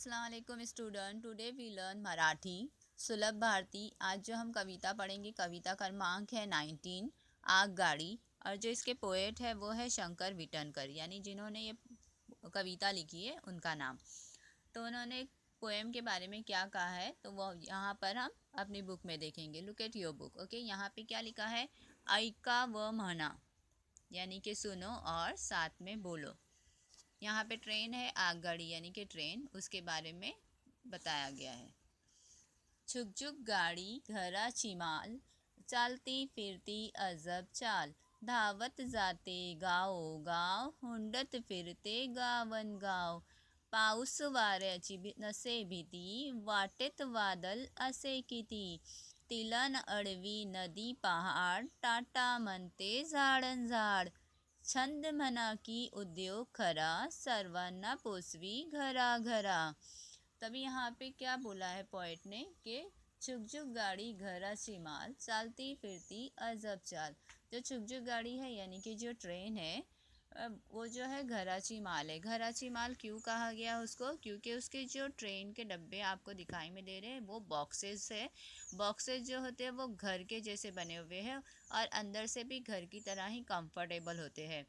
अस्सलाम वालेकुम student. Today we learn Marathi Sulabh Bharati. आज जो हम कविता पढ़ेंगे, कविता क्रमांक है 19 आगगाड़ी। और जो इसके पोएट है वो है शंकर विटनकर, यानी जिन्होंने ये कविता लिखी है उनका नाम। तो उन्होंने पोएम के बारे में क्या कहा है तो वो यहाँ पर हम अपनी बुक में देखेंगे। Look at your book. Okay, यहाँ पे क्या लिखा है, ऐका व म्हणा, यानी कि सुनो और साथ में बोलो। यहाँ पे ट्रेन है आगगाड़ी, यानी कि ट्रेन, उसके बारे में बताया गया है। छुक छुक गाड़ी घराची माल, चालती फिरती अजब चाल, धावत जाते गाव, हुंडत फिरते गावन गाव, पाऊस वाऱ्याची नसे भीती, वाटेत वादल असे किती, तिला न अडवी नदी पहाड, टाटा म्हणते झाडन झाड, छंद म्हणा की उद्योग खरा, सर्वांना पोचवी घरा घरा। तभी यहाँ पे क्या बोला है पोएट ने कि छुक छुक गाड़ी घराची माल, चालती फिरती अजब चाल। जो छुक छुक गाड़ी है यानी कि जो ट्रेन है, वो जो है घराची माल है। घराची माल क्यों कहा गया उसको, क्योंकि उसके जो ट्रेन के डब्बे आपको दिखाई में दे रहे हैं वो बॉक्सेस है। बॉक्सेस जो होते हैं वो घर के जैसे बने हुए हैं और अंदर से भी घर की तरह ही कंफर्टेबल होते हैं।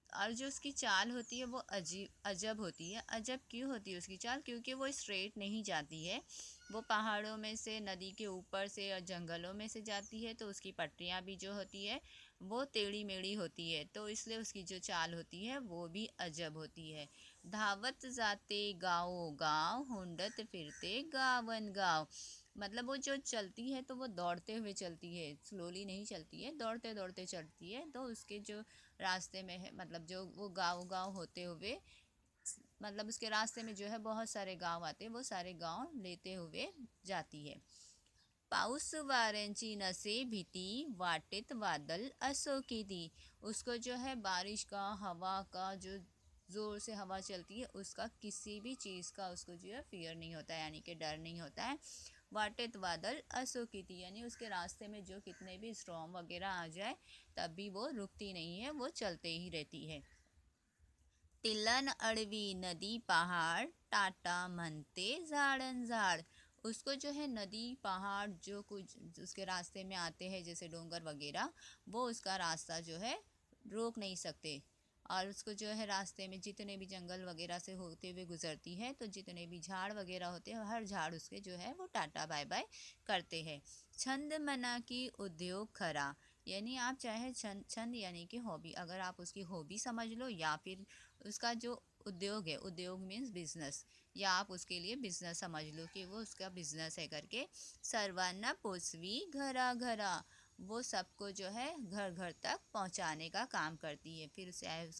और जो उसकी चाल होती है वो अजब होती है। अजब क्यों होती है उसकी चाल, क्योंकि वो स्ट्रेट नहीं जाती है, वो पहाड़ों में से, नदी के ऊपर से और जंगलों में से जाती है, तो उसकी पटरियाँ भी जो होती है वो टेढ़ी मेढ़ी होती है, तो इसलिए उसकी जो चाल होती है वो भी अजब होती है। धावत जाते गाँव, हुंडत फिरते गावन गाँव, मतलब वो जो चलती है तो वो दौड़ते हुए चलती है, स्लोली नहीं चलती है, दौड़ते दौड़ते चलती है। तो उसके जो रास्ते में है, मतलब जो वो गाँव होते हुए, मतलब उसके रास्ते में जो है बहुत सारे गांव आते हैं, वो सारे गांव लेते हुए जाती है। पाऊस वाऱ्यांची नसे भीती, वाटेत वादल असो किती, उसको जो है बारिश का, हवा का, जो ज़ोर से हवा चलती है उसका, किसी भी चीज़ का उसको जो है फियर नहीं होता है, यानी कि डर नहीं होता है। वाटेत वादल असो किती, यानी उसके रास्ते में जो कितने भी स्टॉर्म वगैरह आ जाए तब भी वो रुकती नहीं है, वो चलते ही रहती है। तिलन अडवी नदी पहाड़, टाटा म्हणते झाड़न झाड़, उसको जो है नदी पहाड़ जो कुछ उसके रास्ते में आते हैं जैसे डोंगर वगैरह, वो उसका रास्ता जो है रोक नहीं सकते। और उसको जो है रास्ते में जितने भी जंगल वगैरह से होते हुए गुजरती है तो जितने भी झाड़ वगैरह होते हैं हर झाड़ उसके जो है वो टाटा बाय बाय करते हैं। छंद मना की उद्योग खरा, यानी आप चाहे छंद यानी कि हॉबी, अगर आप उसकी हॉबी समझ लो या फिर उसका जो उद्योग है, उद्योग मीन्स बिजनेस, या आप उसके लिए बिजनेस समझ लो कि वो उसका बिजनेस है करके, सर्वांना पोचवी घरा घरा, वो सबको जो है घर घर तक पहुंचाने का काम करती है। फिर चाहे उसका